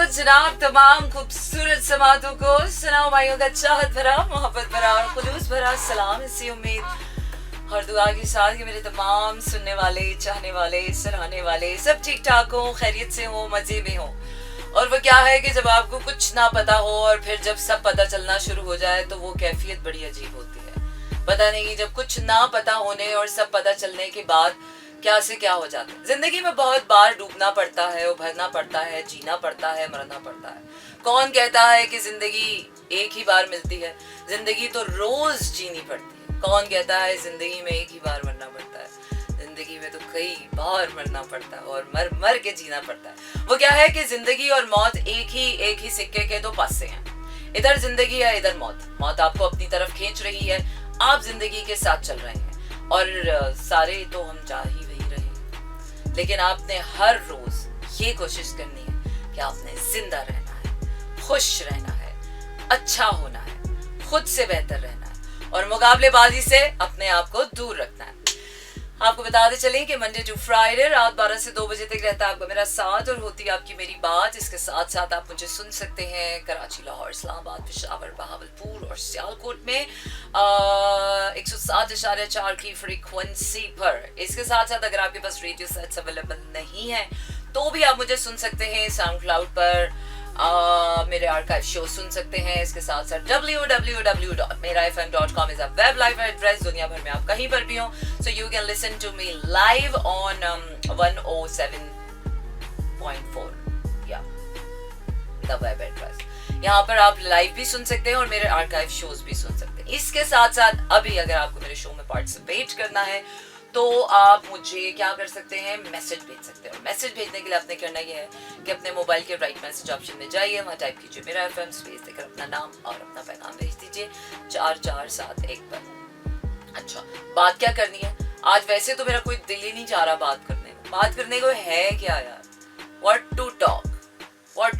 जनाब तमाम खूबसूरत समातों को सुनाओ भाइयों का चाहत भरा, मोहब्बत भरा और खुलूस भरा सलाम, इसी उम्मीद और दुआ के साथ कि मेरे तमाम सुनने वाले, चाहने वाले, सराहने वाले सब ठीक ठाक हो, खैरियत से हो, मजे में हो। और वो क्या है कि जब आपको कुछ ना पता हो और फिर जब सब पता चलना शुरू हो जाए तो वो कैफियत बड़ी अजीब होती है। पता नहीं जब कुछ ना पता होने और सब पता चलने के बाद क्या से क्या हो जाता है। जिंदगी में बहुत बार डूबना पड़ता है, उभरना पड़ता है, जीना पड़ता है, मरना पड़ता है। कौन कहता है कि जिंदगी एक ही बार मिलती है? जिंदगी तो रोज जीनी पड़ती है। कौन कहता है जिंदगी में एक ही बार मरना पड़ता है? जिंदगी में तो कई बार मरना पड़ता है और मर मर के जीना पड़ता है। वो क्या है कि जिंदगी और मौत एक ही सिक्के के दो पासे हैं। इधर जिंदगी है, इधर मौत। मौत आपको अपनी तरफ खींच रही है, आप जिंदगी के साथ चल रहे हैं और सारे तो हम जा ही वही रहे हैं। लेकिन आपने हर रोज ये कोशिश करनी है कि आपने जिंदा रहना है, खुश रहना है, अच्छा होना है, खुद से बेहतर रहना है और मुकाबलेबाजी से अपने आप को दूर रखना है। आपको बताते चलें कि मंडे टू फ्राइडे रात 12 से 2 बजे तक रहता है आपका मेरा साथ और होती है आपकी मेरी बात। इसके साथ साथ आप मुझे सुन सकते हैं कराची, लाहौर, इस्लामाबाद, पेशावर, बहावलपुर और सियालकोट में 107.4 की फ्रीक्वेंसी पर। इसके साथ साथ अगर आपके पास रेडियो सेट्स अवेलेबल नहीं है तो भी आप मुझे सुन सकते हैं साउंड क्लाउड पर। मेरे आर्काइव शो सुन सकते हैं। इसके साथ साथ www.merafm.com is a web live address. दुनिया भर में आप कहीं पर भी हो, so you can listen to me live on 107.4 या द वेब एड्रेस। यहाँ पर आप लाइव भी सुन सकते हैं और मेरे आर्काइव शोज भी सुन सकते हैं। इसके साथ साथ अभी अगर आपको मेरे शो में पार्टिसिपेट करना है तो आप मुझे क्या कर सकते हैं, मैसेज भेज सकते हैं। और मैसेज भेजने के लिए आपने करना ये है कि अपने मोबाइल के राइट मैसेज ऑप्शन में जाइए, वहाँ टाइप कीजिए मेरा एफएम, स्पेस देकर अपना नाम और अपना पैगाम भेज दीजिए 4471 पर। अच्छा, बात क्या करनी है आज? वैसे तो मेरा कोई दिल ही नहीं चाह रहा बात करने को है क्या यार? व्हाट टू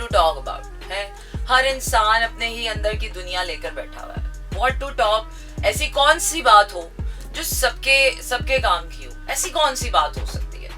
टॉक अबाउट है। हर इंसान अपने ही अंदर की दुनिया लेकर बैठा हुआ है। व्हाट टू टॉक, ऐसी कौन सी बात हो जो सबके काम की हो? ऐसी कौन सी बात हो सकती है?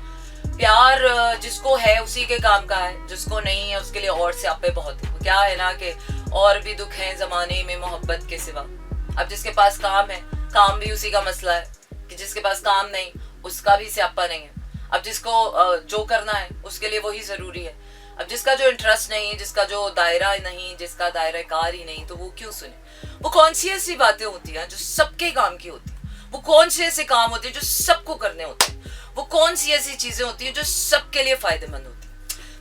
प्यार जिसको है उसी के काम का है, जिसको नहीं है उसके लिए और स्यापे बहुत है। क्या है ना कि और भी दुख हैं जमाने में मोहब्बत के सिवा। अब जिसके पास काम है, काम भी उसी का मसला है कि जिसके पास काम नहीं उसका भी स्यापा नहीं है। अब जिसको जो करना है उसके लिए वही जरूरी है। अब जिसका जो इंटरेस्ट नहीं, जिसका जो दायरा नहीं, जिसका दायरा कार ही नहीं, तो वो क्यों सुने? वो कौन सी ऐसी बातें होती हैं जो सबके काम की होती है? वो कौन से ऐसे काम होते हैं जो सबको करने होते हैं? वो कौन सी ऐसी चीजें होती हैं जो सबके लिए फायदेमंद होती हैं?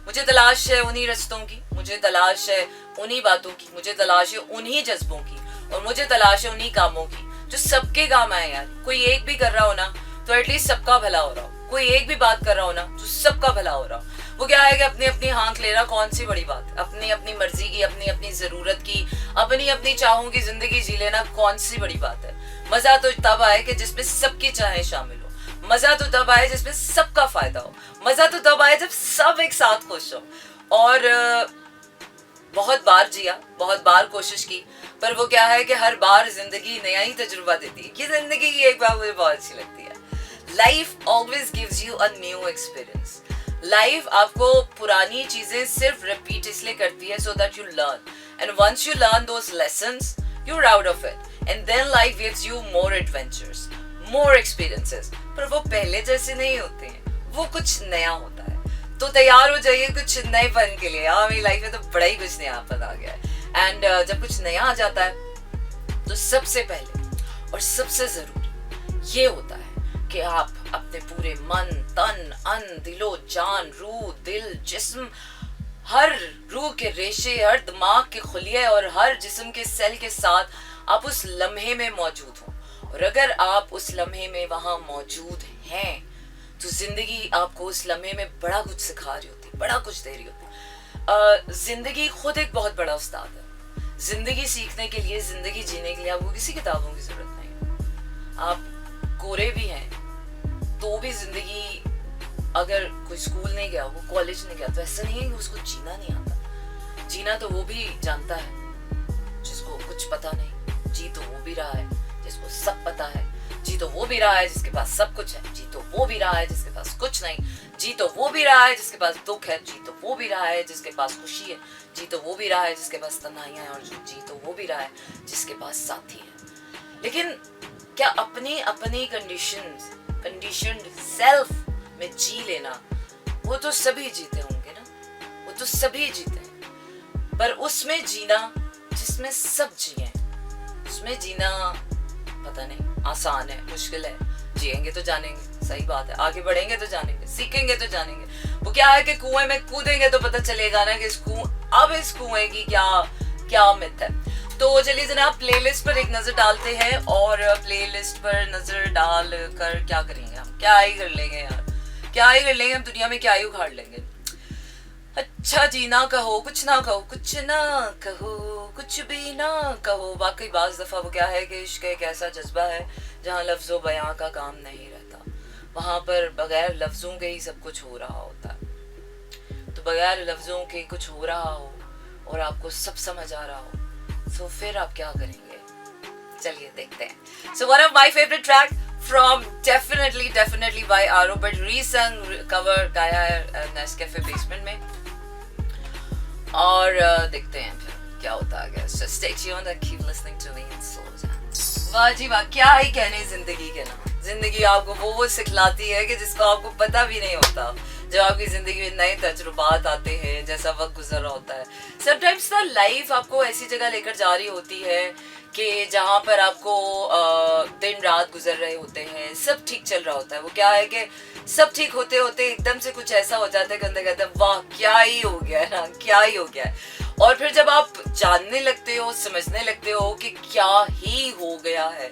मुझे तलाश है उन्हीं रास्तों की, मुझे तलाश है उन्हीं बातों की, मुझे तलाश है उन्हीं जज्बों की और मुझे तलाश है उन्हीं कामों की जो सबके काम आए यार। कोई एक भी कर रहा हो ना तो एटलीस्ट सबका भला हो रहा हो। कोई एक भी बात कर रहा हो ना तो सबका भला हो रहा हो। वो क्या है कि अपनी अपनी हाँक लेना कौन सी बड़ी बात है? अपनी अपनी मर्जी की, अपनी अपनी जरूरत की, अपनी अपनी चाहों की जिंदगी जी लेना कौन सी बड़ी बात है? मजा तो तब आए कि जिसमें सबकी चाहें शामिल हो। मजा तो तब आए जिसमें सबका फायदा हो। मजा तो तब आए जब सब एक साथ खुश हो। और बहुत बार जिया, बहुत बार कोशिश की, पर वो क्या है कि हर बार जिंदगी नया ही तजुर्बा देती है। कि जिंदगी की एक बात मुझे बहुत अच्छी लगती है, life always gives you a new experience. Life आपको पुरानी चीजें सिर्फ रिपीट इसलिए करती है so that you learn, and once you learn those lessons you are out of it, and then life gives you more adventures, more experiences. पर वो पहले जैसे नहीं होते हैं, वो कुछ नया होता है। तो तैयार हो जाइए कुछ नएपन के लिए। हाँ, मेरी लाइफ में तो बड़ा ही कुछ नयापन आ गया है। एंड जब कुछ नया आ जाता है तो सबसे पहले और सबसे जरूरी ये होता है कि आप अपने पूरे मन, तन, अन, दिलो जान, रूह, दिल, जिस्म, हर रूह के रेशे, हर दिमाग के खुलिये और हर जिस्म के सेल के साथ आप उस लम्हे में मौजूद हो। और अगर आप उस लम्हे में वहां मौजूद हैं तो जिंदगी आपको उस लम्हे में बड़ा कुछ सिखा रही होती है, बड़ा कुछ दे रही होती है। जिंदगी खुद एक बहुत बड़ा उस्ताद है। जिंदगी सीखने के लिए, जिंदगी जीने के लिए आपको किसी किताबों की जरूरत नहीं है। आप कोरे भी हैं तो भी जिंदगी, अगर कोई स्कूल नहीं गया, वो कॉलेज नहीं गया, तो ऐसा नहीं है कि उसको जीना नहीं आता। जीना तो वो भी जानता है जिसको कुछ पता नहीं। जी तो वो भी रहा है जिसको सब पता है। जी तो वो भी रहा है जिसके पास सब कुछ है। जी तो वो भी रहा है जिसके पास कुछ नहीं। जी तो वो भी रहा है जिसके पास दुख है, जी तो वो भी रहा है जिसके पास खुशी है, जी तो वो भी रहा है जिसके पास तन्हाइयां हैं, और जी तो वो भी रहा है जिसके पास साथी है। लेकिन क्या अपनी अपनी कंडीशनड सेल्फ में जी लेना, वो तो सभी जीते होंगे ना, वो तो सभी जीते हैं, पर उसमें जीना जिसमें सब जिए, उसमें जीना पता नहीं आसान है मुश्किल है, जिएंगे तो जानेंगे, सही बात है, आगे बढ़ेंगे तो जानेंगे, सीखेंगे तो जानेंगे। वो क्या है कि कुएं में कूदेंगे तो पता चलेगा ना कि इस कुएं की क्या मिथ है। तो चलिए जनाब प्लेलिस्ट पर एक नजर डालते हैं, और प्लेलिस्ट पर नजर डाल कर क्या करेंगे हम, क्या ही कर लेंगे यार, क्या ही कर लेंगे हम, दुनिया में क्या ही उखाड़ लेंगे। अच्छा जी ना कहो, कुछ ना कहो, कुछ ना कहो, कुछ भी ना कहो। वाकई बाज दफा वो क्या है कि इश्क एक ऐसा जज्बा है जहाँ लफ्जों बयां का काम नहीं रहता, वहां पर बगैर लफ्जों के ही सब कुछ हो रहा होता है। तो बगैर लफ्जों के कुछ हो रहा हो और आपको सब समझ आ रहा हो, तो फिर आप क्या करेंगे? चलिए देखते हैं। So one of my favorite track from definitely by Aro, but re-sung cover गाया है Nescafe Basement में, और देखते हैं फिर क्या होता है। So stay tuned and keep listening to me in slow jams। वाह जी वाह, क्या ही कहने जिंदगी के ना, जिंदगी आपको वो सिखलाती है कि जिसको आपको पता भी नहीं होता। जब आपकी जिंदगी में नए तजुर्बात आते हैं, जैसा वक्त गुजर रहा होता है, समटाइम्स ना लाइफ आपको ऐसी जगह लेकर जा रही होती है कि जहाँ पर आपको दिन रात गुजर रहे होते हैं, सब ठीक चल रहा होता है। वो क्या है कि सब ठीक होते होते एकदम से कुछ ऐसा हो जाता है कि अंदर कहते हैं वाह क्या ही हो गया है ना, क्या ही हो गया है। और फिर जब आप जानने लगते हो, समझने लगते हो कि क्या ही हो गया है,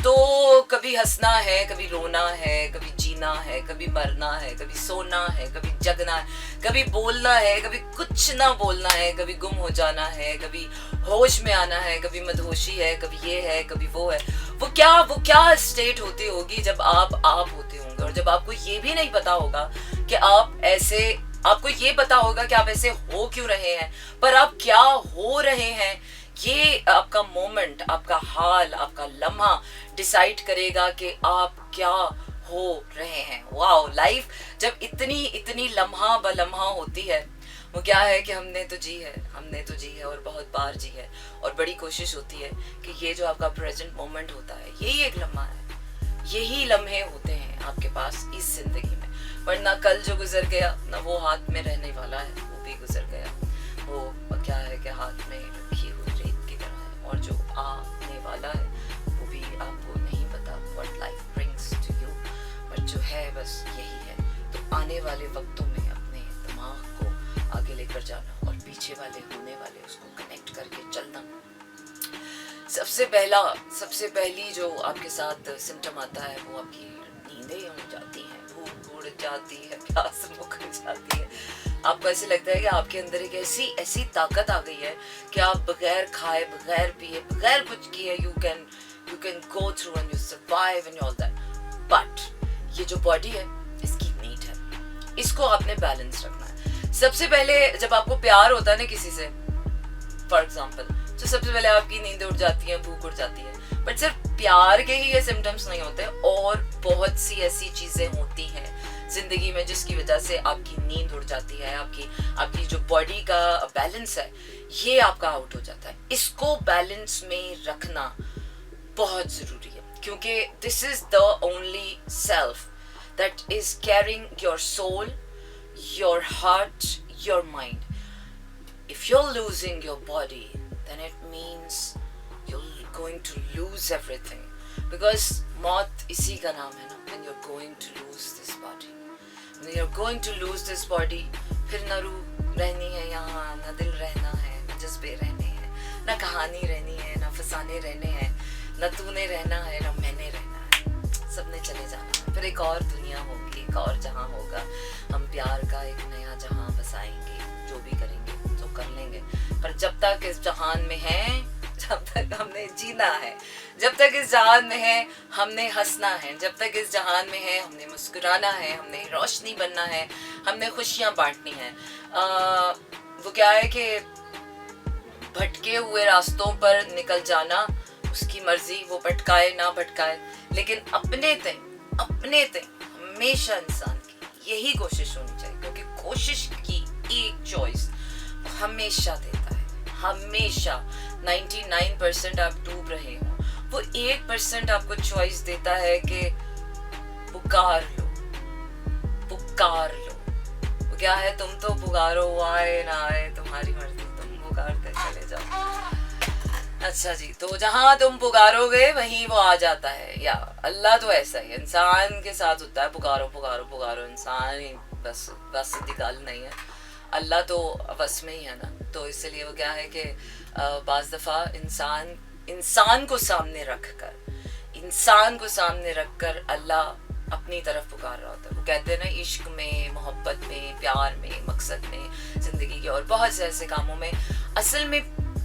तो कभी हंसना है, कभी रोना है, कभी जीना है, कभी मरना है, कभी सोना है, कभी जगना है, कभी बोलना है, कभी कुछ ना बोलना है, कभी गुम हो जाना है, कभी होश में आना है, कभी मदहोशी है, कभी ये है, कभी वो है। वो क्या स्टेट होती होगी जब आप होते होंगे, और जब आपको ये भी नहीं पता होगा कि आपको ये पता होगा कि आप ऐसे हो क्यों रहे हैं, पर आप क्या हो रहे हैं, ये आपका मोमेंट, आपका हाल, आपका लम्हा डिसाइड करेगा कि आप क्या हो रहे हैं। वाओ, लाइफ जब इतनी लम्हा ब लम्हा होती है, वो क्या है कि हमने तो जी है और बहुत बार जी है, और बड़ी कोशिश होती है कि ये जो आपका प्रेजेंट मोमेंट होता है, यही एक लम्हा है, यही लम्हे होते हैं आपके पास इस जिंदगी में, वरना कल जो गुजर गया ना वो हाथ में रहने वाला है, वो भी गुजर गया। वो क्या है कि हाथ में रखी हुई रेत की तरह है, और जो आने वाला है वो भी आपको नहीं पता what life brings to you, but जो है बस यही है। तो आने वाले वक्तों में अपने दिमाग को आगे लेकर जाना, और पीछे वाले होने वाले उसको कनेक्ट करके चलना। सबसे पहली जो आपके साथ सिम्टम आता है वो आपकी नींदें उड़ जाती हैं, भूख उड़ जाती है, प्यास मुकर जाती है। आपको ऐसे लगता है कि आपके अंदर एक ऐसी ताकत आ गई है कि आप बगैर खाए, बगैर पिए, बगैर कुछ किए you can go through and you survive and all that. But ये जो बॉडी है इसकी नीड है, इसको आपने बैलेंस रखना है। सबसे पहले जब आपको प्यार होता है ना किसी से, फॉर एग्जाम्पल, तो सबसे पहले आपकी नींद उड़ जाती है, भूख उड़ जाती है। बट सिर्फ प्यार के ही ये सिम्टम्स नहीं होते, और बहुत सी ऐसी चीजें होती हैं जिंदगी में जिसकी वजह से आपकी नींद उड़ जाती है, आपकी जो बॉडी का बैलेंस है ये आपका आउट हो जाता है। इसको बैलेंस में रखना बहुत जरूरी है, क्योंकि this is the only self that is caring your soul, your heart, your mind. If you're losing your body, then it means you're going to lose everything. Because मौत इसी का नाम है ना, when you're going to lose this body. When you're going to lose this body, फिर ना रूह रहनी है यहाँ, ना दिल रहना है, ना जज्बे रहने हैं, ना कहानी रहनी है, ना फसाने रहने हैं, ना तूने रहना है, ना मैंने रहना है, सबने चले जाना है। फिर एक और दुनिया होगी, एक और जहाँ होगा, हम प्यार का एक नया जहाँ बसाएंगे, जो भी करेंगे तो कर लेंगे। पर जब तक इस जहान में हैं, जब तक हमने जीना है, जब तक इस जहान में है हमने हंसना है, जब तक इस जहान में है हमने मुस्कुराना है, हमने रोशनी बनना है, हमने खुशियाँ बांटनी है। वो क्या है कि भटके हुए रास्तों पर निकल जाना उसकी मर्जी, वो भटकाए ना भटकाए, लेकिन अपने तय हमेशा इंसान की यही कोशिश होनी चाहिए, क्योंकि कोशिश की एक चॉइस हमेशा देता है, हमेशा। 99% आप डूब रहे हो, वो 1% आपको चॉइस देता है कि पुकार लो, पुकार लो। वो क्या है, तुम तो पुकारो, आए ना आए तुम्हारी मर्जी, तुम पुकारते चले जाओ। अच्छा जी, तो जहां तुम पुकारोगे वहीं वो आ जाता है। या अल्लाह तो ऐसा ही इंसान के साथ होता है, पुकारो पुकारो पुकारो, इंसान ही बस बस की गल नहीं है, अल्लाह तो बस में ही है ना। तो इसलिए वो क्या है कि बाज़ दफ़ा इंसान को सामने रखकर अल्लाह अपनी तरफ पुकार रहा होता है। वो कहते हैं ना, इश्क में, मोहब्बत में, प्यार में, मकसद में, ज़िंदगी के और बहुत से ऐसे कामों में असल में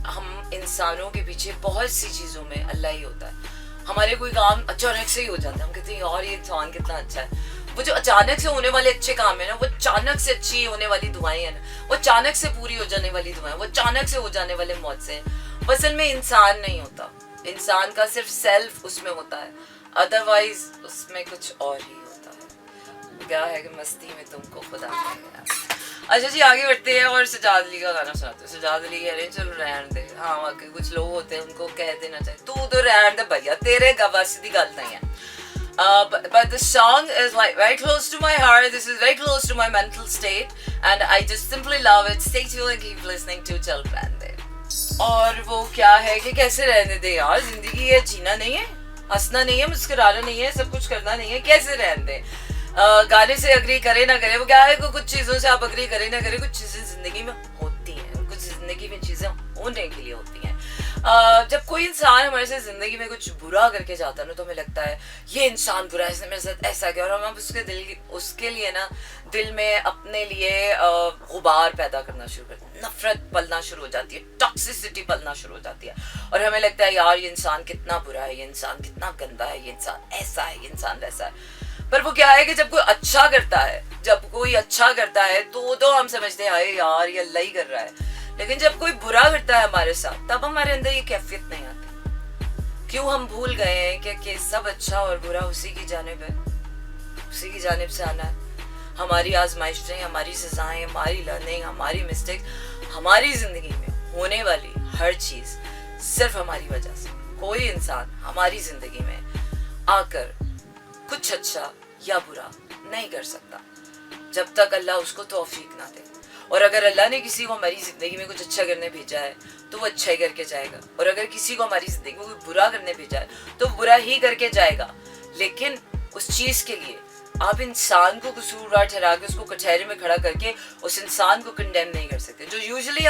हम इंसानों के पीछे बहुत सी चीज़ों में अल्लाह ही होता है। हमारे कोई काम अचानक से ही हो जाता है, हम कहते हैं यार ये इंसान कितना अच्छा है। वो जो अचानक से होने वाले अच्छे काम है ना, वो अचानक से अच्छी होने वाली दुआएं हैं ना, वो अचानक से पूरी हो जाने वाली दुआएं, वो अचानक से हो जाने वाले मौत से, वो असल में इंसान नहीं होता। इंसान का सिर्फ सेल्फ उसमें होता है, अदरवाइज उसमें कुछ और ही होता है। क्या है कि मस्ती में तुमको खुदा कहेगा। अच्छा जी, आगे बढ़ते हैं और सजाद अली का गाना सुनाते हैं। सजाद अली कह रहे हैं चलो रहन दे। हाँ, वाकई कुछ लोग होते हैं उनको कह देना चाहिए, तू तो रहन दे भैया, तेरे गवासी दी गल नहीं है। But the song is like very close to my heart. This is very close to my mental state, and I just simply love it. Stay tuned and keep listening to चल रहन दे। और वो क्या है कि कैसे रहने दे यार, जिंदगी है, जीना नहीं है, हंसना नहीं है, मुस्कुराना नहीं है, सब कुछ करना नहीं है, कैसे रहने दे। गाने से अग्री करे ना करे, वो क्या है कि कुछ चीज़ों से आप अग्री करे ना करे, कुछ चीज़ें ज़िंदगी में होती हैं, कुछ ज़िंदगी में चीज़ें होने के लिए होती हैं। जब कोई इंसान हमारे से ज़िंदगी में कुछ बुरा करके जाता है ना, तो हमें लगता है ये इंसान बुरा है, इसने मेरे साथ ऐसा किया, और हम उसके लिए ना दिल में अपने लिए गुबार पैदा करना शुरू करते हैं, नफरत पलना शुरू हो जाती है, टॉक्सिसिटी पलना शुरू हो जाती है, और हमें लगता है यार ये इंसान कितना बुरा है, ये इंसान कितना गंदा है, ये इंसान ऐसा है, ये इंसान वैसा है। पर वो क्या है कि जब कोई अच्छा करता है तो हम समझते हैं अरे यार ये अल्लाह ही कर रहा है। लेकिन जब कोई बुरा करता है हमारे साथ, तब हमारे अंदर ये कैफियत नहीं आती। क्यों हम भूल गए हैं कि सब अच्छा और बुरा उसी की जानिब है, उसी की जानिब से आना है। हमारी आजमाइशें, हमारी सजाएं, हमारी लर्निंग, हमारी मिस्टेक, हमारी जिंदगी में होने वाली हर चीज सिर्फ हमारी वजह से। कोई इंसान हमारी जिंदगी में आकर कुछ अच्छा या बुरा नहीं कर सकता जब तक अल्लाह उसको तौफीक ना दे। और अगर अल्लाह ने किसी को हमारी ज़िंदगी में कुछ अच्छा करने भेजा है तो वो अच्छा ही करके जाएगा, और अगर किसी को हमारी ज़िंदगी में कोई बुरा करने भेजा है तो बुरा ही करके जाएगा। लेकिन उस चीज़ के लिए आप इंसान को कसूरवार ठहरा के उसको कचहरे में खड़ा करके उस इंसान को कंडेम नहीं कर सकते, जो यूजुअली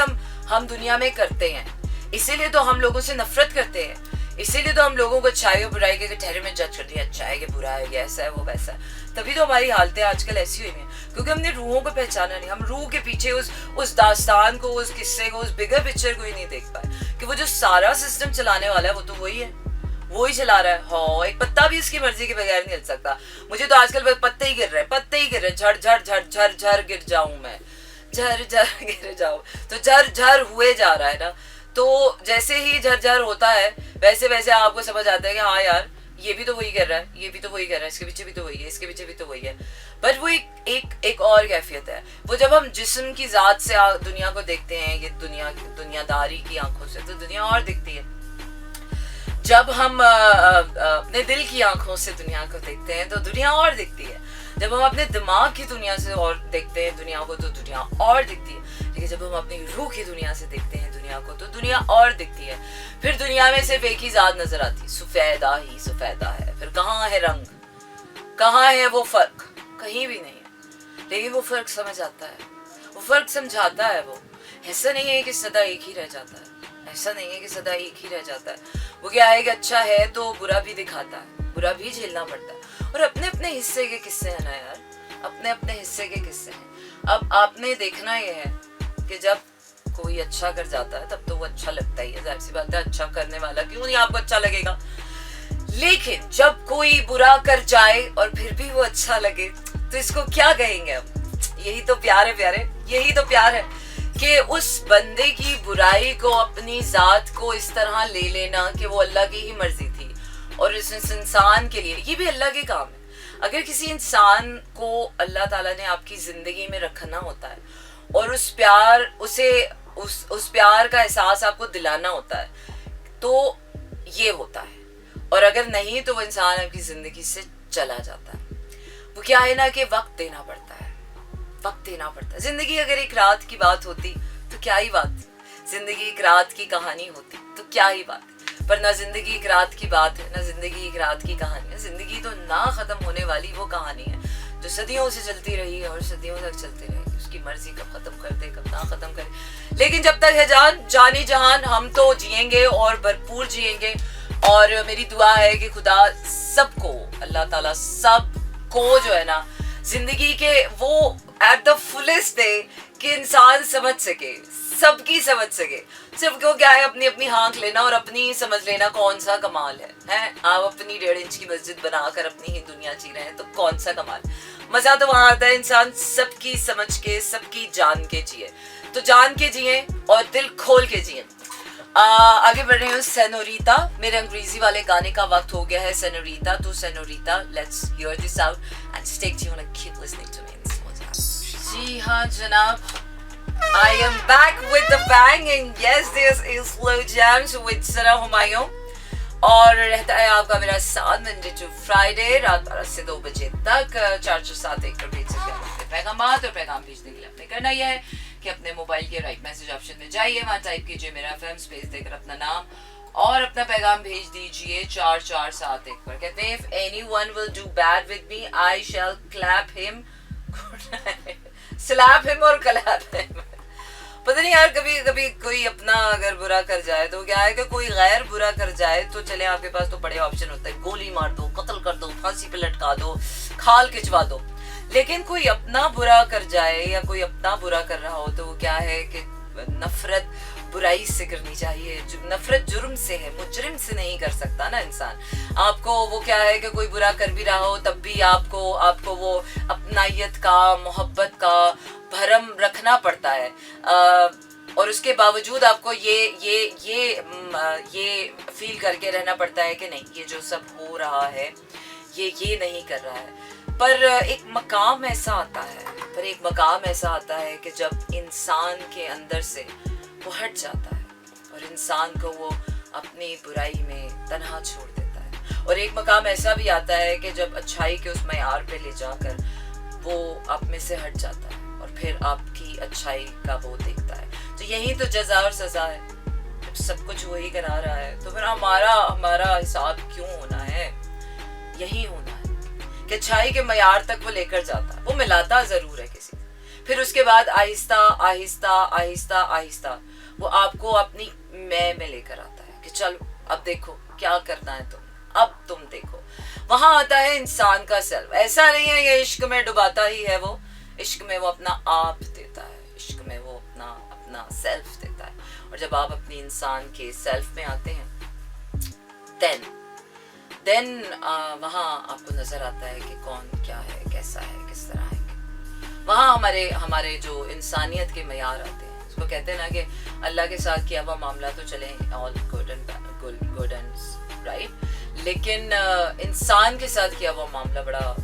हम दुनिया में करते हैं। इसीलिए तो हम लोगों से नफरत करते हैं, इसीलिए तो हम लोगों को अच्छाई और बुराई के कटहरे में जज करते हैं, अच्छा है कि बुरा है, ये ऐसा है, वो वैसा है। तभी तो हमारी हालतें आजकल ऐसी हुई हैं, क्योंकि हमने रूहों को पहचाना नहीं। हम रूह के पीछे उस दास्तान को, उस किस्से को, उस बिगर पिक्चर को ही नहीं देख पाए कि वो जो सारा सिस्टम चलाने वाला है वो तो वही है, वो ही चला रहा है। हाँ, एक पत्ता भी इसकी मर्जी के बगैर नहीं हिल सकता। मुझे तो आजकल पत्ते ही गिर रहे, झड़ झड़ झड़ झड़ झड़ गिर जाऊं मैं, झर झर गिर जाऊं, तो झर झर हुए जा रहा है ना। तो जैसे ही झरझर होता है वैसे वैसे आपको समझ आता है कि हाँ यार ये भी तो वही कर रहा है, ये भी तो वही कर रहा है, इसके पीछे भी तो वही है, इसके पीछे भी तो वही है। बट वो एक और कैफियत है, वो जब हम जिस्म की ज़ात से दुनिया को देखते हैं, ये दुनियादारी की आंखों से, तो दुनिया और दिखती है। जब हम अपने दिल की आंखों से दुनिया को देखते हैं तो दुनिया और दिखती है। जब हम अपने दिमाग की दुनिया से और देखते हैं दुनिया को तो दुनिया और दिखती है। लेकिन जब हम अपनी रूह की दुनिया से देखते हैं दुनिया को तो दुनिया और दिखती है। फिर दुनिया में सिर्फ एक ही ज़ात नजर आती, सफ़ेदा ही सफ़ेदा है। फिर कहाँ है रंग, कहाँ है वो फ़र्क? कहीं भी नहीं है। लेकिन वो फ़र्क समझ आता है, वो फ़र्क समझाता है। वो ऐसा नहीं है कि सदा एक ही रह जाता है, ऐसा नहीं है कि सदा एक ही रह जाता है। वो क्या है कि अच्छा है तो बुरा भी दिखाता है, बुरा भी झेलना पड़ता है। और अपने अपने हिस्से के किस्से हैं ना यार, अपने अपने हिस्से के किस्से हैं। अब आपने देखना ये है कि जब कोई अच्छा कर जाता है तब तो वो अच्छा लगता ही है, जाहिर सी बात है। अच्छा करने वाला क्यों नहीं आपको अच्छा लगेगा। लेकिन जब कोई बुरा कर जाए और फिर भी वो अच्छा लगे तो इसको क्या कहेंगे हम? यही तो प्यार है प्यारे, यही तो प्यार है कि उस बंदे की बुराई को, अपनी जात को इस तरह ले लेना कि वो अल्लाह की ही मर्जी थी और इस इंसान के लिए, ये भी अल्लाह के काम है। अगर किसी इंसान को अल्लाह ताला ने आपकी जिंदगी में रखना होता है और उस प्यार का एहसास आपको दिलाना होता है, तो ये होता है। और अगर नहीं तो वो इंसान आपकी जिंदगी से चला जाता है। वो क्या है ना कि वक्त देना पड़ता है, वक्त देना पड़ता है। जिंदगी अगर एक रात की बात होती तो क्या ही बात, जिंदगी एक रात की कहानी होती तो क्या ही बात, पर ना जिंदगी एक रात की बात है, ना जिंदगी एक रात की कहानी है। जिंदगी तो ना खत्म होने वाली वो कहानी है जो सदियों से चलती रही है और सदियों तक चलती रहेगी। उसकी मर्जी कब खत्म कर दे, कब ना खत्म करे, लेकिन जब तक है जान जानी जहान हम तो जिएंगे और भरपूर जिएंगे। और मेरी दुआ है कि खुदा सबको, अल्लाह ताला सबको जो है ना जिंदगी के वो एट द फुलेस्ट दे कि इंसान समझ सके, सबकी समझ सके। सिर्फ क्यों क्या है अपनी अपनी हाँक लेना और अपनी समझ लेना कौन सा कमाल है? आप अपनी 1.5 इंच की मस्जिद बनाकर अपनी ही दुनिया जी रहे हैं तो कौन सा कमाल। मजा तो वहां आता है इंसान सबकी समझ के, सबकी जान के जिए। तो जान के जिए और दिल खोल के जिए। आगे बढ़ रही हूँ। सेनोरिटा, मेरे अंग्रेजी वाले गाने का वक्त हो गया है। सेनोरिटा, तो senorita, let's hear this out and stay tuned and keep listening to me. जी हाँ जनाब, I am back with the bang and yes this is Slow Jams with सना हुमायूं और रहता है आपका मेरा साथ मंडे टू फ्राइडे रात 12 से 2 बजे तक 447 पर भेज सकते हैं अपने पैगाम और पैगाम भेजने के लिए आपने करना यह है कि अपने मोबाइल के राइट मैसेज ऑप्शन में जाइए, वहाँ टाइप कीजिए मेरा FM स्पेस देकर अपना नाम और अपना पैगाम भेज दीजिए 4471 पर। कहते हैं if anyone will do bad with me I shall clap him slap him और clap him। पता नहीं यार, कभी कभी कोई अपना अगर बुरा कर जाए तो क्या है कि कोई गैर बुरा कर जाए तो चले आपके पास तो बड़े ऑप्शन होते हैं, गोली मार दो, कत्ल कर दो, फांसी पे लटका दो, खाल खिंचवा दो। लेकिन कोई अपना बुरा कर जाए या कोई अपना बुरा कर रहा हो तो वो क्या है कि नफरत बुराई से करनी चाहिए। नफरत जुर्म से है, मुजरिम से नहीं कर सकता ना इंसान। आपको वो क्या है कि कोई बुरा कर भी रहा हो तब भी आपको वो अपनायत का, मोहब्बत का भरम रखना पड़ता है और उसके बावजूद आपको ये फील करके रहना पड़ता है कि नहीं, ये जो सब हो रहा है ये नहीं कर रहा है। पर एक मकाम ऐसा आता है कि जब इंसान के अंदर से वो हट जाता है और इंसान को वो अपनी बुराई में तन्हा छोड़ देता है। और एक मकाम ऐसा भी आता है कि जब अच्छाई के उस मयार पे ले जाकर वो आप में से हट जाता है और फिर आपकी अच्छाई का वो देखता है। तो यही तो जज़ा और सज़ा है। जब सब कुछ वही करा रहा है तो फिर हमारा हिसाब क्यों होना है? यही होना है कि अच्छाई के मयार तक वो लेकर जाता है, वो मिलाता ज़रूर है किसी, फिर उसके बाद आहिस्ता आहिस्ता आहिस्ता आहिस्ता वो आपको अपनी मैं में लेकर आता है कि चलो अब देखो क्या करना है अब तुम देखो। वहां आता है इंसान का सेल्फ। ऐसा नहीं है ये इश्क में डुबाता ही है वो, इश्क में वो अपना आप देता है, इश्क में वो अपना सेल्फ देता है। और जब आप अपनी इंसान के सेल्फ में आते हैं देन वहाँ आपको नजर आता है कि कौन क्या है, कैसा है, किस तरह है। वहाँ हमारे जो इंसानियत के मयार आते हैं। उसको कहते हैं ना कि अल्लाह के साथ किया हुआ मामला तो चले ऑल गुड एंड राइट, लेकिन इंसान के साथ किया हुआ मामला बड़ा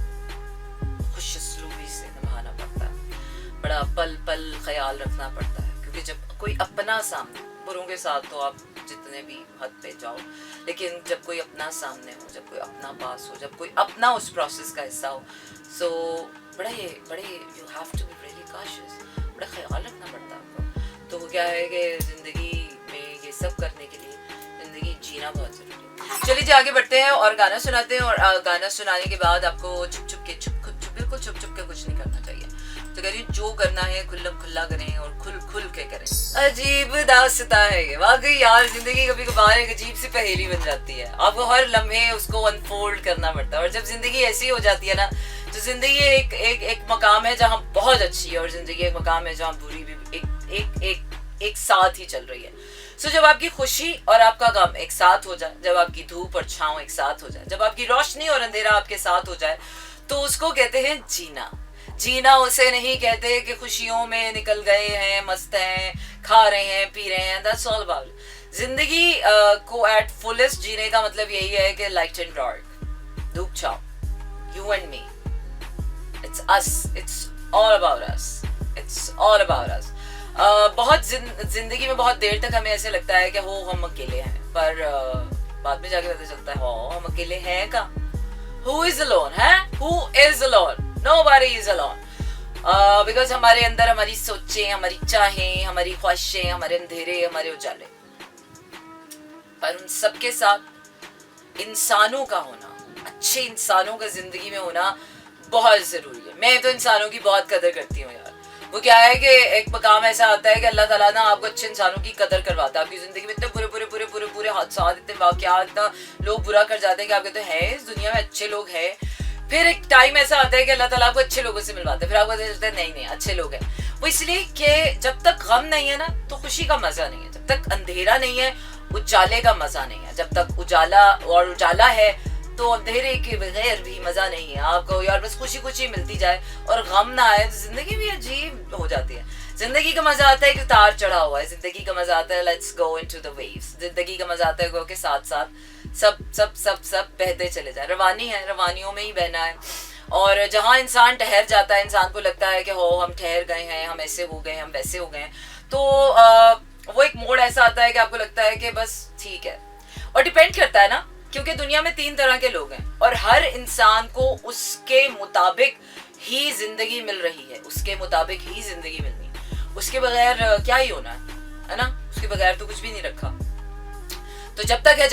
खुशसलूबी से निभाना पड़ता है, बड़ा पल पल ख्याल रखना पड़ता है। क्योंकि जब कोई अपना सामने, बुरों के साथ तो आप जितने भी हद पे जाओ, लेकिन जब कोई अपना सामने हो, जब कोई अपना पास हो, जब कोई अपना उस प्रोसेस का हिस्सा हो, सो बड़े you have to be really cautious, बड़ा ख्याल रखना पड़ता है आपको। तो क्या है कि ज़िंदगी में ये सब करने के लिए ज़िंदगी जीना बहुत ज़रूरी है। चलिए जी आगे बढ़ते हैं और गाना सुनाते हैं। और गाना सुनाने के बाद आपको बिल्कुल छुप के कुछ नहीं करना चाहिए। तो कह रही जो करना है खुल्लम खुल्ला करें और खुल के करें। अजीब दास्ता है ये वाकई यार, जिंदगी कभी कभार एक अजीब सी पहेली बन जाती है। आपको हर लम्हे उसको अनफोल्ड करना पड़ता है। और जब जिंदगी ऐसी हो जाती है ना, तो जिंदगी एक मकाम है जहाँ बहुत अच्छी है और जिंदगी एक मकाम है जहाँ बुरी भी एक साथ ही चल रही है। सो जब आपकी खुशी और आपका गम एक साथ हो जाए, जब आपकी धूप और छांव एक साथ हो जाए, जब आपकी रोशनी और अंधेरा आपके साथ हो जाए, तो उसको कहते हैं जीना। उसे नहीं कहते कि खुशियों में निकल गए हैं, मस्त हैं, खा रहे हैं, पी रहे हैं। दैट्स ऑल अबाउट जिंदगी को एट फुलेस्ट जीने का मतलब यही है कि लाइट एंड डार्क, धूप छाव, you and me. It's us. It's all about us. It's all about us. बहुत जिंदगी में बहुत देर तक हमें ऐसे लगता है कि हो हम अकेले हैं, पर बाद में जाके पता चलता है हो हम अकेले हैं का. Who is alone? है? Who is alone? Nobody is alone. Because हमारे अंदर हमारी सोचें, हमारी चाहें, हमारी ख्वाहिशें, हमारे अंधेरे, हमारे उजाले, पर उन सबके साथ इंसानों का होना, अच्छे इंसानों का जिंदगी में होना बहुत जरूरी है. मैं तो इंसानों की बहुत कदर करती हूँ यार. वो क्या है कि एक मकाम ऐसा आता है कि अल्लाह ताला ना आपको अच्छे इंसानों की कदर करवाता है. आपकी जिंदगी में इतने बुरे हादसा, इतने वाक़यात, इतना लोग बुरा कर जाते हैं कि आप कहते हैं इस दुनिया में अच्छे लोग हैं. फिर एक टाइम ऐसा आता है कि अल्लाह ताला आपको अच्छे लोगों से मिलवाता है. फिर आपको पता चलता है नहीं अच्छे लोग हैं. वो इसलिए कि जब तक गम नहीं है ना तो खुशी का मजा नहीं है. जब तक अंधेरा नहीं है उजाले का मजा नहीं है. जब तक उजाला है तो अंधेरे के बगैर भी मजा नहीं है. आपको यार बस खुशी मिलती जाए और गम ना आए तो जिंदगी भी अजीब हो जाती है. जिंदगी का मजा आता है कि उतार चढ़ा हुआ है. जिंदगी का मजा आता है let's go into the waves. जिंदगी का मजा आता है के साथ साथ सब बहते चले जाए. रवानी है, रवानियों में ही बहना है. और जहाँ इंसान ठहर जाता है, इंसान को लगता है कि हो हम ठहर गए हैं, हम ऐसे हो गए, हम वैसे हो गए, तो वो एक मोड़ ऐसा आता है कि आपको लगता है कि बस ठीक है. और डिपेंड करता है ना, क्योंकि दुनिया में 3 तरह के लोग हैं और हर इंसान को उसके मुताबिक ही जिंदगी मिल रही है. उसके मुताबिक ही जिंदगी मिलनी है. उसके बगैर क्या ही होना है ना. उसके बगैर तो कुछ भी नहीं रखा. तो जब तक है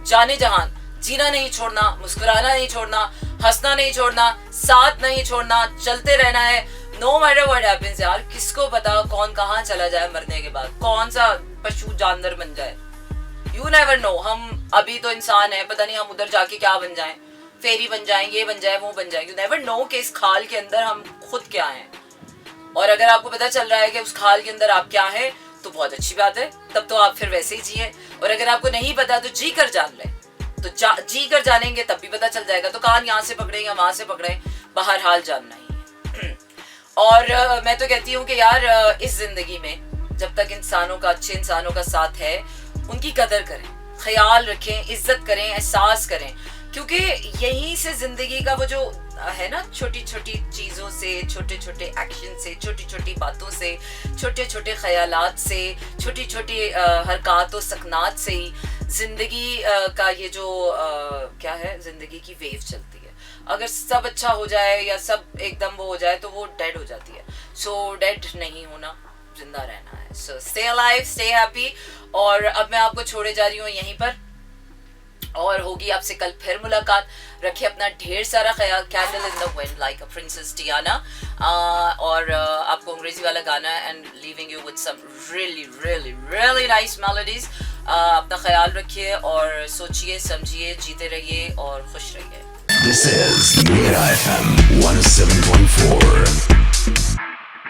जाने जहान, जीना नहीं छोड़ना, मुस्कुराना नहीं छोड़ना, हंसना नहीं छोड़ना, साथ नहीं छोड़ना, चलते रहना है. नो मैटर व्हाट हैपेंस यार. किसको पता कौन कहाँ चला जाए मरने के बाद, कौन सा पशु जानवर बन जाए. You never know. हम अभी तो इंसान है, पता नहीं हम उधर जाके क्या बन जाएं, फेरी बन जाएं, ये बन जाए, वो बन जाए. यू नेवर नो कि इस खाल के अंदर हम खुद क्या हैं. और अगर आपको पता चल रहा है कि उस खाल के अंदर आप क्या हैं तो बहुत अच्छी बात है. तब तो आप फिर वैसे ही जिए. और अगर आपको नहीं पता तो जी कर जान ले. तो जी कर जानेंगे तब भी पता चल जाएगा. तो कान यहाँ से पकड़े या वहां से पकड़े, बाहर हाल जानना ही है. और मैं तो कहती हूँ कि यार इस जिंदगी में जब तक इंसानों का, अच्छे इंसानों का साथ है, उनकी कदर करें, ख्याल रखें, इज्जत करें, एहसास करें. क्योंकि यहीं से जिंदगी का वो जो है ना, छोटी छोटी चीज़ों से, छोटे छोटे एक्शन से, छोटी छोटी बातों से, छोटे छोटे ख्यालात से, छोटी छोटी हरकत और सकनात से ही जिंदगी का ये जो क्या है, जिंदगी की वेव चलती है. अगर सब अच्छा हो जाए या सब एकदम वो हो जाए तो वो डेड हो जाती है. सो डेड नहीं होना, जिंदा रहना है. So stay alive, stay happy. और अब मैं आपको छोड़े जा रही हूँ यहीं पर, और होगी आपसे कल फिर मुलाकात. रखिए अपना ढेर सारा ख्याल. Candle in the wind like a princess Diana. और आपको अंग्रेजी वाला गाना and leaving you with some really really really nice melodies. अपना ख्याल रखिए और सोचिए, समझिए, जीते रहिए और खुश रहिए. This is Mira FM